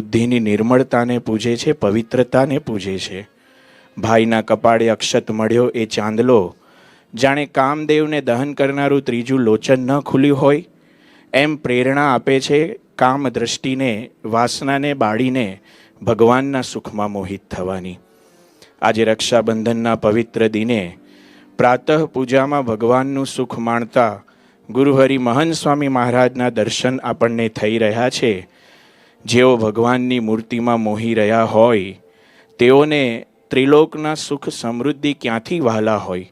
બુદ્ધિની નિર્મળતાને પૂજે છે, પવિત્રતાને પૂજે છે. ભાઈના કપાળે અક્ષત મળ્યો એ ચાંદલો જાણે કામદેવને દહન કરનારું ત્રીજું લોચન ન ખુલ્યું હોય એમ પ્રેરણા આપે છે કામ દ્રષ્ટિને, વાસનાને બાળીને ભગવાનના સુખમાં મોહિત થવાની. આજે રક્ષાબંધનના પવિત્ર દિને પ્રાતઃ પૂજામાં ભગવાનનું સુખ માણતા ગુરુહરિ મહંત સ્વામી મહારાજના દર્શન આપણને થઈ રહ્યા છે. જેઓ ભગવાનની મૂર્તિમાં મોહી રહ્યા હોય તેઓને ત્રિલોકના સુખ સમૃદ્ધિ ક્યાંથી વહાલા હોય.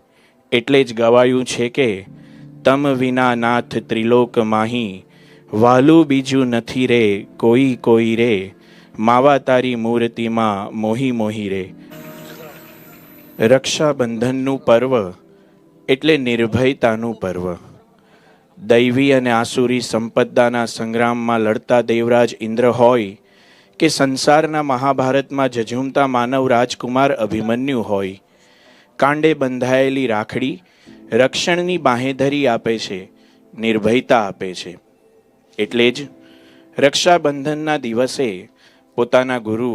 એટલે જ ગવાયું છે કે તમ વિના નાથ ત્રિલોક માહી, વાલું બીજું નથી રે કોઈ કોઈ રે, માવા તારી મૂર્તિમાં મોહી મોહી રે. રક્ષાબંધનનું પર્વ એટલે નિર્ભયતાનું પર્વ. દૈવી અને આસુરી સંપદાના સંગ્રામમાં લડતા દેવરાજ ઇન્દ્ર હોય કે સંસારના મહાભારતમાં ઝઝૂમતા માનવ રાજકુમાર અભિમન્યુ હોય, કાંડે બંધાયેલી રાખડી રક્ષણની બાંહેધરી આપે છે, નિર્ભયતા આપે છે. એટલે જ રક્ષાબંધનના દિવસે પોતાના ગુરુ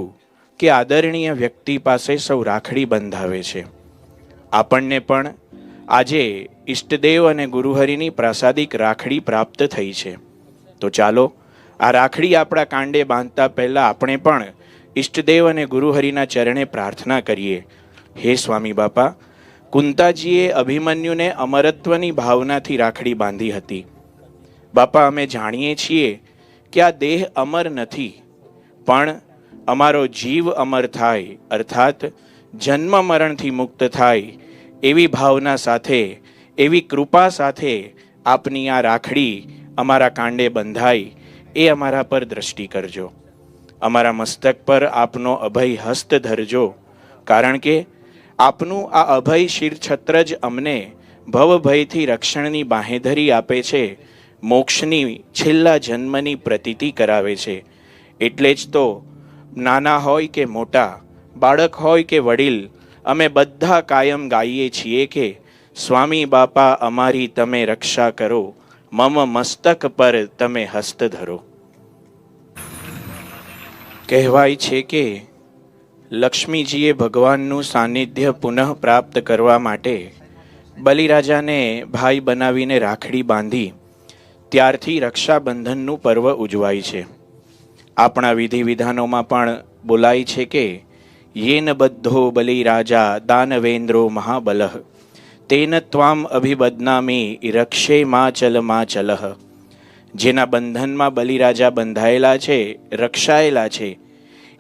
કે આદરણીય વ્યક્તિ પાસે સૌ રાખડી બંધાવે છે. આપણને પણ આજે ઈષ્ટદેવ અને ગુરુહરિની પ્રાસાદિક રાખડી પ્રાપ્ત થઈ છે. તો ચાલો આ રાખડી આપણા કાંડે બાંધતા પહેલાં આપણે પણ ઈષ્ટદેવ અને ગુરુહરિના ચરણે પ્રાર્થના કરીએ. હે સ્વામી બાપા, કુંતાજીએ અભિમન્યુને અમરત્વની ભાવનાથી રાખડી બાંધી હતી. બાપા, અમે જાણીએ છીએ કે આ દેહ અમર નથી, પણ અમારો જીવ અમર થાય, અર્થાત જન્મ મરણથી મુક્ત થાય એવી ભાવના સાથે, એવી કૃપા સાથે આપની આ રાખડી અમારા કાંડે બંધાય એ અમારા પર દ્રષ્ટિ કરજો. અમારા મસ્તક પર આપનો અભય હસ્ત ધરજો, કારણ કે આપનું આ અભય શિરછત્ર જ અમને ભવભયથી રક્ષણની બાંહેધરી આપે છે, મોક્ષની છેલ્લા જન્મની પ્રતીતિ કરાવે છે. એટલે જ તો નાના હોય કે મોટા, બાળક હોય કે વડીલ, અમે બધા કાયમ ગાઈએ છીએ કે સ્વામી બાપા અમારી તમે રક્ષા કરો, મમ મસ્તક પર તમે હસ્ત ધરો. કહેવાય છે કે લક્ષ્મીજીએ ભગવાનનું સાનિધ્ય પુનઃ પ્રાપ્ત કરવા માટે બલિરાજાને ભાઈ બનાવીને રાખડી બાંધી, ત્યારથી રક્ષાબંધનનું પર્વ ઉજવાય છે. આપણા વિધિ વિધાનોમાં પણ બોલાય છે કે યેન બધ્ધો બલિરાજા દાનવેન્દ્રો મહાબલઃ, તેન ત્વામ અભિબદનામી રક્ષે માચલ માચલઃ. જેના બંધનમાં બલિરાજા બંધાયેલા છે, રક્ષાયેલા છે,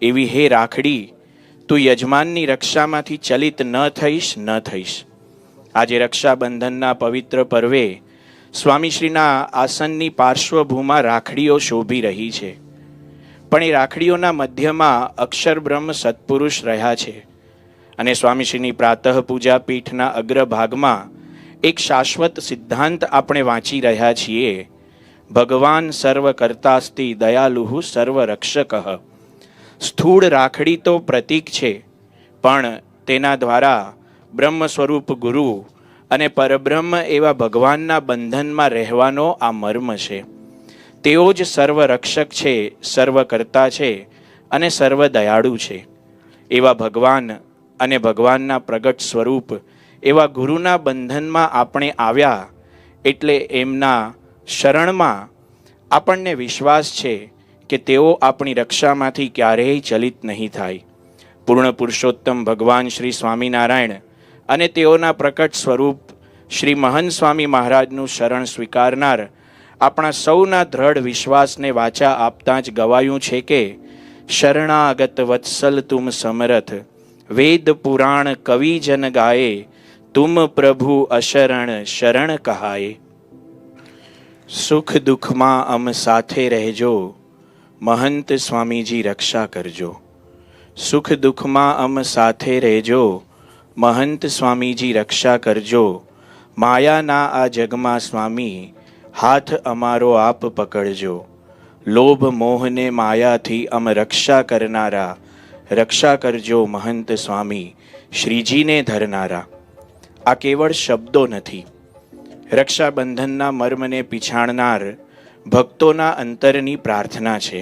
એવી હે રાખડી, તું યજમાનની રક્ષામાંથી ચલિત ન થઈશ. આજે રક્ષાબંધનના પવિત્ર પર્વે સ્વામીશ્રીના આસનની પાર્શ્વભૂમાં રાખડીઓ શોભી રહી છે. પણ એ રાખડીઓના મધ્યમાં અક્ષર બ્રહ્મ સત્પુરુષ રહ્યા છે. અને સ્વામીશ્રીની પ્રાતઃ પૂજા પીઠના અગ્રભાગમાં એક શાશ્વત સિદ્ધાંત આપણે વાંચી રહ્યા છીએ. ભગવાન સર્વ કર્તાસ્તિ દયાલુઃ સર્વ રક્ષકઃ. સ્થૂળ રાખડી તો પ્રતીક છે, પણ તેના દ્વારા બ્રહ્મ સ્વરૂપ ગુરુ અને પરબ્રહ્મ એવા ભગવાનના બંધનમાં રહેવાનો આ મર્મ છે. તેઓ જ સર્વ રક્ષક છે, સર્વ કર્તા છે અને સર્વ દયાળુ છે. એવા ભગવાન અને ભગવાનના પ્રગટ સ્વરૂપ એવા ગુરુના બંધનમાં આપણે આવ્યા એટલે એમના શરણમાં આપણને વિશ્વાસ છે કે તેઓ આપણી રક્ષામાંથી ક્યારેય ચલિત નહીં થાય. પૂર્ણ પુરુષોત્તમ ભગવાન શ્રી સ્વામિનારાયણ અને તેઓના પ્રકટ સ્વરૂપ શ્રી મહંત સ્વામી મહારાજનું શરણ સ્વીકારનાર આપણા સૌના દ્રઢ વિશ્વાસને વાચા આપતાં જ ગવાયું છે કે શરણાગત વત્સલ તુમ સમરથ, વેદ પુરાણ કવિ જન ગાયે, તુમ પ્રભુ અશરણ શરણ કહાયે. સુખ દુઃખમાં અમ સાથે રહેજો, મહંત સ્વામીજી રક્ષા કરજો. સુખ દુઃખમાં અમ સાથે રહેજો, મહંત સ્વામીજી રક્ષા કરજો. માયાના આ જગમાં સ્વામી હાથ અમારો આપ પકડજો. લોભ મોહને માયાથી અમ રક્ષા કરનારા, રક્ષા કરજો મહંત સ્વામી શ્રીજીને ધરનારા. આ કેવળ શબ્દો નથી, રક્ષાબંધનના મર્મને પીછાણનાર ભક્તોના અંતરની પ્રાર્થના છે.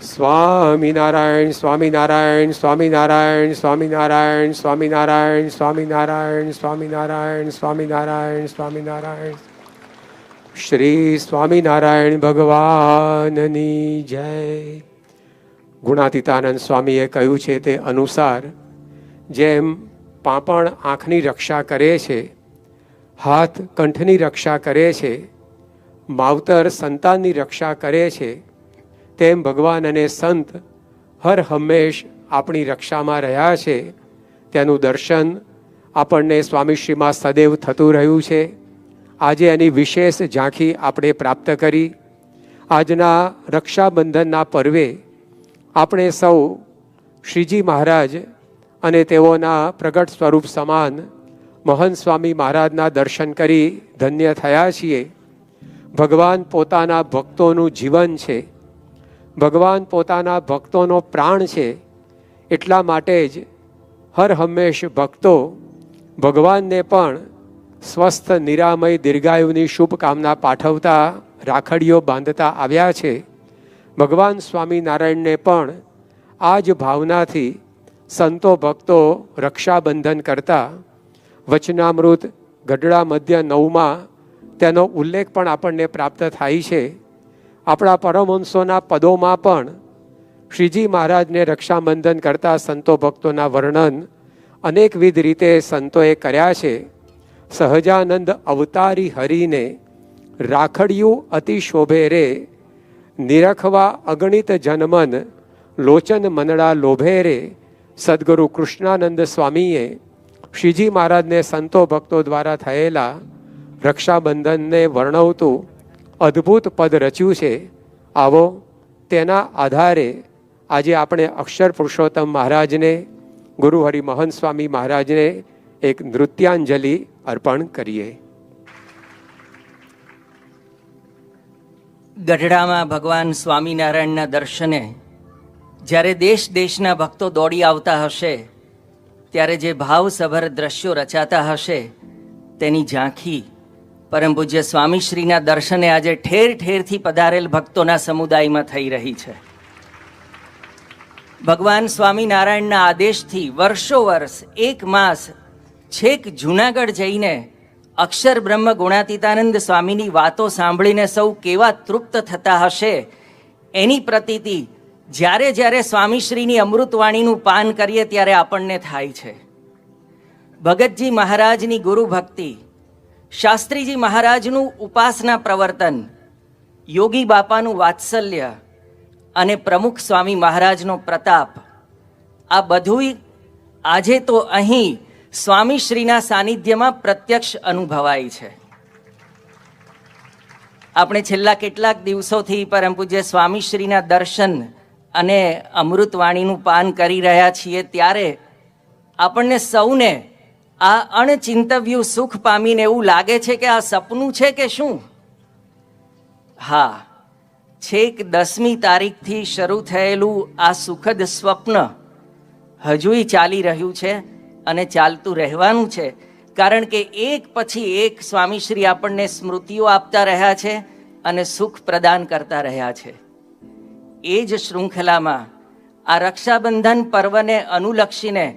સ્વામિનારાયણ સ્વામિનારાયણ સ્વામિનારાયણ સ્વામિનારાયણ સ્વામિનારાયણ સ્વામિનારાયણ સ્વામિનારાયણ સ્વામિનારાયણ સ્વામિનારાયણ. શ્રી સ્વામિનારાયણ ભગવાનની જય. ગુણાતીતાનંદ સ્વામીએ કહ્યું છે તે અનુસાર જેમ પાંપણ આંખની રક્ષા કરે છે, હાથ કંઠની રક્ષા કરે છે, માવતર સંતાનની રક્ષા કરે છે, તેમ ભગવાન અને સંત હર હંમેશ આપણી રક્ષામાં રહ્યા છે. તેનું દર્શન આપણને સ્વામીશ્રીમાં સદૈવ થતું રહ્યું છે. આજે એની વિશેષ ઝાંખી આપણે પ્રાપ્ત કરી. આજના રક્ષાબંધનના પર્વે આપણે સૌ શ્રીજી મહારાજ અને તેઓના પ્રગટ સ્વરૂપ સમાન મહંત સ્વામી મહારાજના દર્શન કરી ધન્ય થયા છીએ. ભગવાન પોતાના ભક્તોનું જીવન છે, ભગવાન પોતાના ભક્તોનો પ્રાણ છે. એટલા માટે જ હર હંમેશ ભક્તો ભગવાનને પણ સ્વસ્થ નિરામય દીર્ઘાયુની શુભકામના પાઠવતા રાખડીઓ બાંધતા આવ્યા છે. ભગવાન સ્વામિનારાયણને પણ આ જ ભાવનાથી સંતો ભક્તો રક્ષાબંધન કરતા વચનામૃત ગઢડા મધ્ય 9માં તેનો ઉલ્લેખ પણ આપણને પ્રાપ્ત થાય છે. આપણા પરમહંસોના પદોમાં પણ શ્રીજી મહારાજને રક્ષાબંધન કરતા સંતો ભક્તોના વર્ણન અનેકવિધ રીતે સંતોએ કર્યા છે. સહજાનંદ અવતારી હરિને રાખડિયું અતિ શોભે રે, નિરખવા અગણિત જનમન લોચન મનડા લોભે રે. સદગુરુ કૃષ્ણાનંદ સ્વામીએ શ્રીજી મહારાજને સંતો ભક્તો દ્વારા થયેલા રક્ષાબંધનને વર્ણવતું અદ્ભુત પદ રચ્યું છે. આવો તેના આધારે આજે આપણે અક્ષર પુરુષોત્તમ મહારાજને, ગુરુ હરિ મહંત સ્વામી મહારાજને એક નૃત્યાંજલિ અર્પણ કરીએ. ગઢડામાં ભગવાન સ્વામિનારાયણના દર્શને જ્યારે દેશ દેશના ભક્તો દોડી આવતા હશે, ત્યારે જે ભાવસભર દ્રશ્યો રચાતા હશે તેની ઝાંખી પરમ પૂજ્ય સ્વામીશ્રીના દર્શને આજે ઠેર ઠેરથી પધારેલ ભક્તોના સમુદાયમાં થઈ રહી છે. ભગવાન સ્વામિનારાયણના આદેશથી વર્ષો વર્ષ 1 માસ છેક જૂનાગઢ જઈને અક્ષર બ્રહ્મ ગુણાતીતાનંદ સ્વામીની વાતો સાંભળીને સૌ કેવા તૃપ્ત થતા હશે એની પ્રતીતિ જ્યારે જ્યારે સ્વામીશ્રીની અમૃતવાણીનું પાન કરીએ ત્યારે આપણને થાય છે. ભગતજી મહારાજની ગુરુ ભક્તિ, શાસ્ત્રીજી મહારાજનું ઉપાસના પ્રવર્તન, યોગી બાપાનું વાત્સલ્ય અને પ્રમુખ સ્વામી મહારાજનો પ્રતાપ, આ બધુંય આજે તો અહીં સ્વામીશ્રીના સાનિધ્યમાં પ્રત્યક્ષ અનુભવાય છે. આપણે છેલ્લા કેટલાક દિવસોથી પરમ પૂજ્ય સ્વામીશ્રીના દર્શન અને અમૃતવાણીનું પાન કરી રહ્યા છીએ, ત્યારે આપણને સૌને આ અણચિંતવ્યું સુખ પામીને એવું લાગે છે કે આ સપનું છે કે શું? હા, છેક 10મી તારીખથી શરૂ થયેલું આ સુખદ સ્વપ્ન હજુય ચાલી રહ્યું છે અને ચાલતું રહેવાનું છે. કારણ કે એક પછી એક સ્વામીશ્રી આપણને સ્મૃતિઓ આપતા રહ્યા છે અને સુખ પ્રદાન કરતા રહ્યા છે. એ જ શૃંખલામાં આ રક્ષાબંધન પર્વને અનુલક્ષીને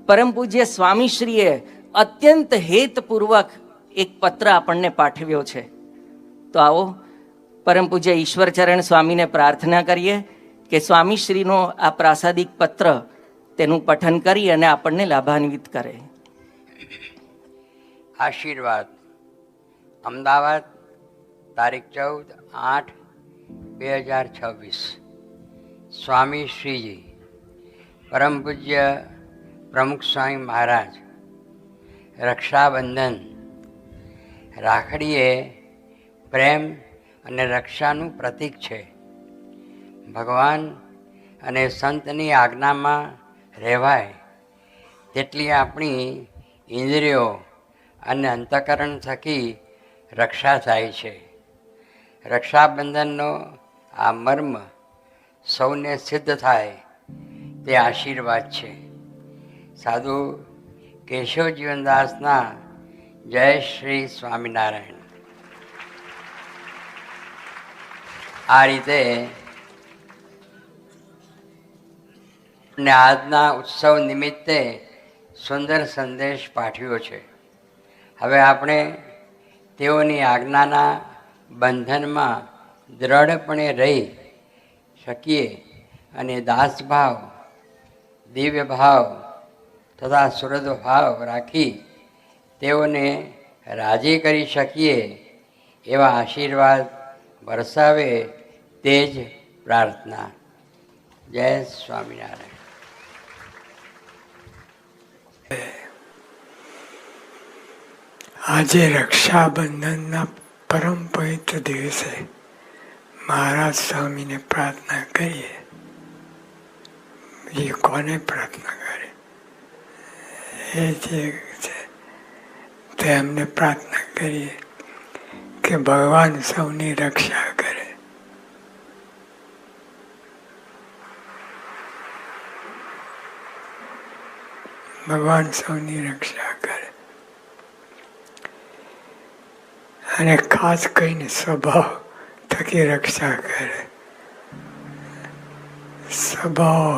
પરમ પૂજ્ય સ્વામીશ્રીએ અત્યંત હેતપૂર્વક એક પત્ર આપણને પાઠવ્યો છે. તો આવો પરમ પૂજ્ય ઈશ્વરચરણ સ્વામીને પ્રાર્થના કરીએ કે સ્વામીશ્રીનો આ પ્રાસાદિક પત્ર તેનું પઠન કરી અને આપણને લાભાન્વિત કરે. આશીર્વાદ. અમદાવાદ, તારીખ 14/8/2026. સ્વામી શ્રીજી પરમ પૂજ્ય પ્રમુખ સ્વામી મહારાજ. રક્ષાબંધન. રાખડી એ પ્રેમ અને રક્ષાનું પ્રતીક છે. ભગવાન અને સંતની આજ્ઞામાં રહેવાય તેટલી આપણી ઇન્દ્રિયો અને અંતઃકરણ થકી રક્ષા થાય છે. રક્ષાબંધનનો આ મર્મ સૌને સિદ્ધ થાય તે આશીર્વાદ છે. સાધુ કેશવ જીવનદાસના જય શ્રી સ્વામિનારાયણ. આ રીતે અને આજના ઉત્સવ નિમિત્તે સુંદર સંદેશ પાઠવ્યો છે. હવે આપણે તેઓની આજ્ઞાના બંધનમાં દ્રઢપણે રહી શકીએ અને દાસભાવ, દિવ્ય ભાવ તથા સુરદ ભાવ રાખી તેઓને રાજી કરી શકીએ એવા આશીર્વાદ વરસાવે તે જ પ્રાર્થના. જય સ્વામિનારાયણ. આજે રક્ષાબંધનના પરમ પવિત્ર દિવસે મહારાજ સ્વામીને પ્રાર્થના કરીએ. એ કોને પ્રાર્થના કરે? એ જે છે તેમને પ્રાર્થના કરીએ કે ભગવાન સૌની રક્ષા કરે. ભગવાન સૌની રક્ષા કરે. અને ખાસ કરીને સ્વભાવ થકી રક્ષા કરે. સ્વભાવ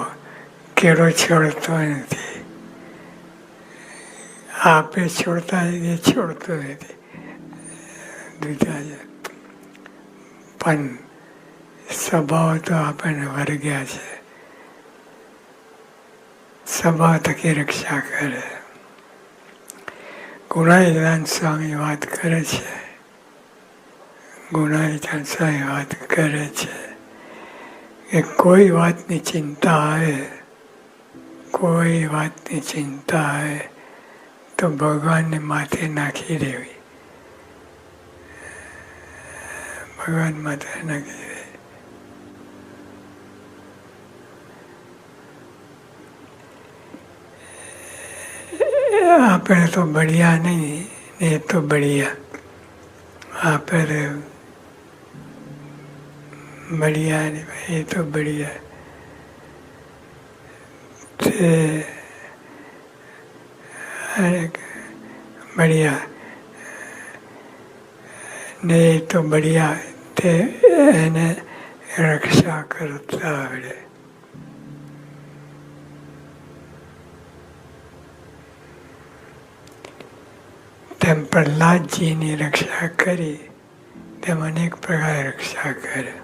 કેળો છોડતો નથી, આપે છોડતા નથી, છોડતો નથી, પણ સ્વભાવ તો આપણને વર્ગ્યા છે. સ્વભાવ થકી રક્ષા કરે. ગુણાઈદાન સ્વામી વાત કરે છે, ગુણાઈદાન સ્વામી વાત કરે છે કે કોઈ વાતની ચિંતા આવે, કોઈ વાતની ચિંતા આવે તો ભગવાનને માથે નાખી દેવી. ભગવાન માથે નાખી દેવી. આપણે તો બળિયા નહીં, એ તો બળિયા. આપણે બળિયા નહીં, એ તો બળિયા. તે બળિયા ને એ તો બળિયા, તે એને રક્ષા કરતા આવડે. તેમ પ્રહલાદજીની રક્ષા કરી તેમ અનેક પ્રકારે રક્ષા કરે.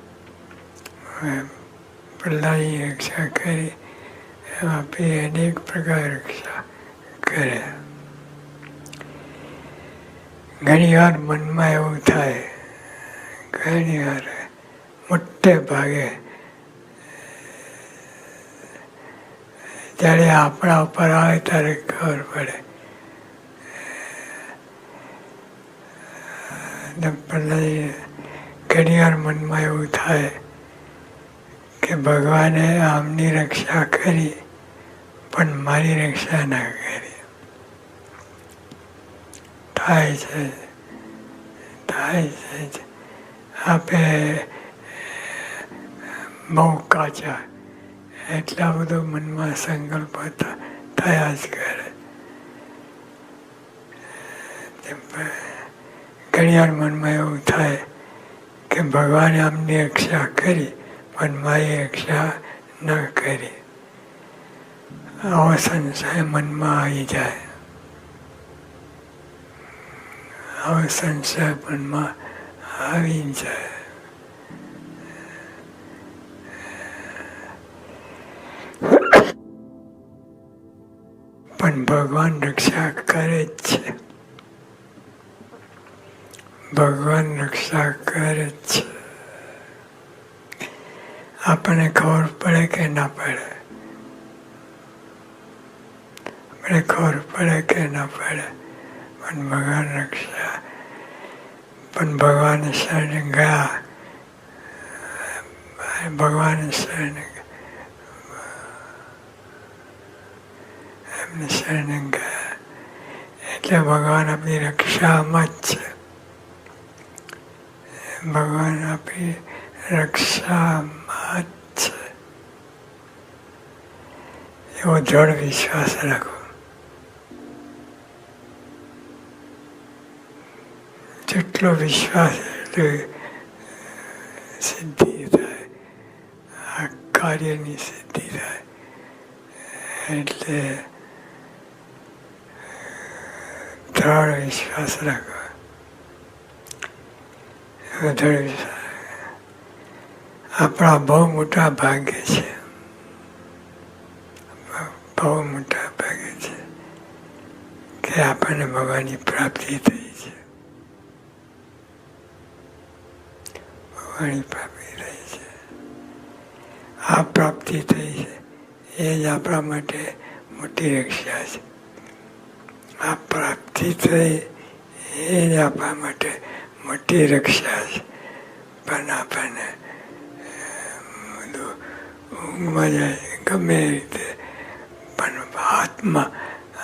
પ્રહલાદની રક્ષા કરી એમ આપી અનેક પ્રકાર રક્ષા કરે. ઘણી વાર મનમાં એવું થાય, ઘણી વાર મોટે ભાગે જ્યારે આપણા ઉપર આવે ત્યારે ખબર પડે. ઘણી વાર મનમાં એવું થાય કે ભગવાને આમની રક્ષા કરી પણ મારી રક્ષા ના કરી. થાય છે, થાય છે. આપે બહુ કાચા, એટલા બધો મનમાં સંકલ્પ થયા જ કરે. ઘણી વાર મનમાં એવું થાય કે ભગવાને આમની રક્ષા કરી પણ મારી રક્ષા ન કરી. આવો સંશય મનમાં આવી જાય. આવો સંશય મનમાં આવી જાય. પણ ભગવાન રક્ષા કરે જ છે. ભગવાન રક્ષા કરે છે. આપણને ખબર પડે કે ના પડે, આપણે ખબર પડે કે ના પડે, પણ ભગવાન રક્ષા. પણ ભગવાન શરણે ગયા, ભગવાન શરણે એમને શરણે ગયા એટલે ભગવાન આપણી રક્ષામાં જ છે. ભગવાન આપણી રક્ષામાં જ છે. એવો દ્રઢ વિશ્વાસ રાખો. જેટલો વિશ્વાસ એટલી સિદ્ધિ થાય, આ કાર્યની સિદ્ધિ થાય. એટલે દ્રઢ વિશ્વાસ રાખો. દ્રઢ વિશ્વાસ આપણા બહુ મોટા ભાગ્ય છે, બહુ મોટા ભાગ્ય છે કે આપણને ભગવાનની પ્રાપ્તિ થઈ છે. ભગવાનની પ્રાપ્તિ થઈ છે, આ પ્રાપ્તિ થઈ છે એ જ આપણા માટે મોટી રક્ષા છે. આ પ્રાપ્તિ થઈ એ જ આપણા માટે મોટી રક્ષા છે. પણ આપણને બધું ઊંઘમાં જાય ગમે એ રીતે, પણ હાથમાં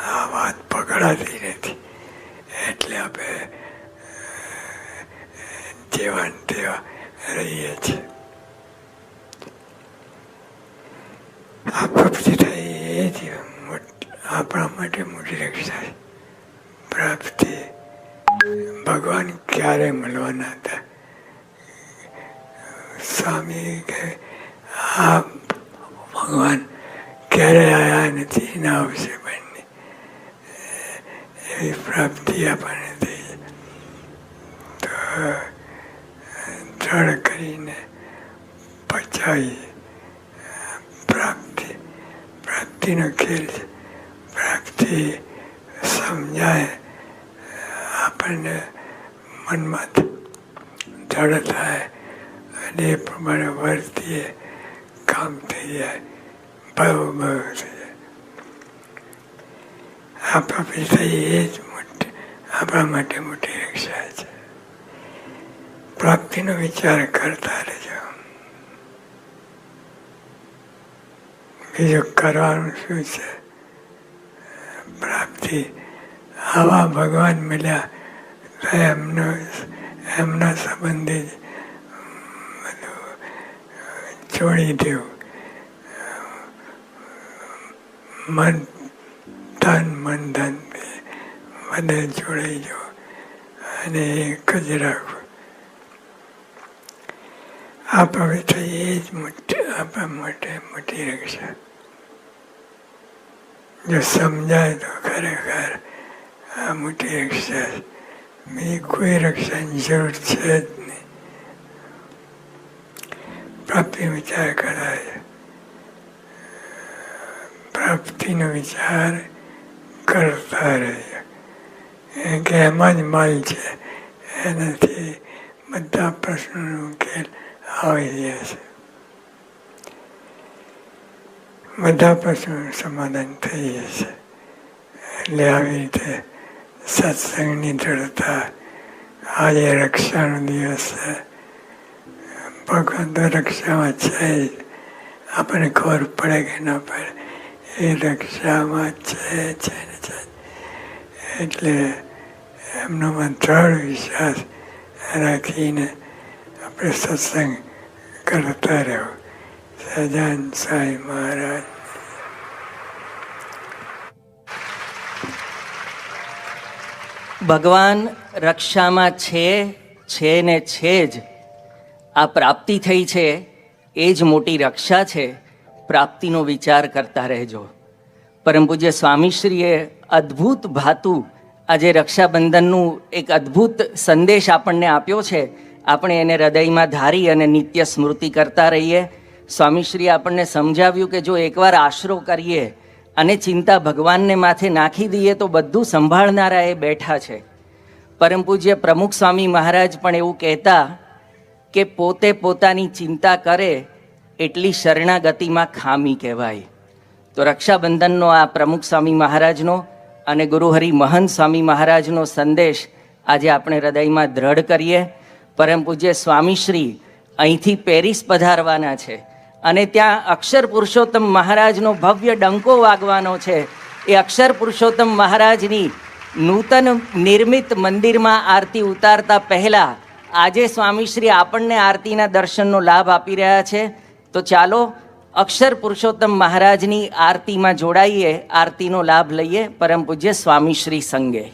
આ વાત પકડાતી નથી. એટલે આપણે જેવા ને તેવા રહીએ છીએ. આ પ્રાપ્તિ થઈ એ જ આપણા માટે મોટી રક્ષા છે. પ્રાપ્તિ ભગવાન ક્યારે મળવાના હતા? સ્વામી કહે આ ભગવાન ક્યારે આવ્યા નથી, ના આવશે બંને. એવી પ્રાપ્તિ આપણને થઈ તો દ્રઢ કરીને પચાવીએ. પ્રાપ્તિનો ખેલ છે. પ્રાપ્તિ સમજાય આપણને મનમાં દ્રઢ થાય અને એ પ્રમાણે વર્તીએ, કામ થઈ જાય, બહુ થઈ જાય. આ પ્રાપ્તિ થઈ એ જ આપણા માટે મોટી રક્ષા છે. પ્રાપ્તિનો વિચાર કરતા રહેજો. બીજું કરવાનું શું છે? પ્રાપ્તિ આવા ભગવાન મળ્યા તો એમના સંબંધી બધું છોડી દેવું. મન ધન બધે જોડાઈ જવું અને એક જ રાખવું. આ પવિત્ર એ જ આપણા માટે મોટી રક્ષા. જો સમજાય તો ખરેખર આ મોટી રક્ષા છે. બીજી કોઈ રક્ષાની જરૂર છે જ નહીં. પ્રાપ્તિ વિચાર કરાય, પ્રાપ્તિનો વિચાર કરતા રહે કે એમાં જ માલ છે, એનાથી બધા પ્રશ્નોનો ઉકેલ આવી જાય છે. બધા પ્રશ્નોનું સમાધાન થઈ જશે. એટલે આવી રીતે સત્સંગની દ્રઢતા. આજે રક્ષાનો દિવસ છે. ભગવાન તો રક્ષામાં છે જ. આપણને ખબર પડે કે ના પડે એ રક્ષામાં છે. એટલે એમનામાં દ્રઢ વિશ્વાસ રાખીને આપણે સત્સંગ કરતા રહેવું. સહજાનંદ સ્વામી મહારાજ. ભગવાન રક્ષામાં છે ને છે જ. આ પ્રાપ્તિ થઈ છે એ જ મોટી રક્ષા છે. પ્રાપ્તિનો વિચાર કરતા રહેજો. પરમ પૂજ્ય સ્વામીશ્રીએ અદ્ભુત ભાતુ આજે રક્ષાબંધનનું એક અદ્ભુત સંદેશ આપણને આપ્યો છે. આપણે એને હૃદયમાં ધારી અને નિત્ય સ્મૃતિ કરતા રહીએ. સ્વામીશ્રીએ આપણને સમજાવ્યું કે જો એકવાર આશરો કરીએ અને ચિંતા ભગવાનને માથે નાખી દઈએ તો બધું સંભાળનારા એ બેઠા છે. પરમ પૂજ્ય પ્રમુખ સ્વામી મહારાજ પણ એવું કહેતા કે પોતે પોતાની ચિંતા કરે એટલી શરણાગતિમાં ખામી કહેવાય. તો રક્ષાબંધનનો આ પ્રમુખ સ્વામી મહારાજનો અને ગુરુહરિ મહંત સ્વામી મહારાજનો સંદેશ આજે આપણે હૃદયમાં દ્રઢ કરીએ. પરમ પૂજ્ય સ્વામીશ્રી અહીંથી પેરિસ પધારવાના છે અને ત્યાં અક્ષર પુરુષોત્તમ મહારાજનો ભવ્ય ડંકો વાગવાનો છે. એ અક્ષર પુરુષોત્તમ મહારાજની નૂતન નિર્મિત મંદિરમાં આરતી ઉતારતા પહેલાં આજે સ્વામીશ્રી આપણને આરતીના દર્શનનો લાભ આપી રહ્યા છે. તો ચાલો અક્ષર પુરુષોત્તમ મહારાજની આરતીમાં જોડાઈએ, આરતીનો લાભ લઈએ પરમ પૂજ્ય સ્વામીશ્રી સંગે.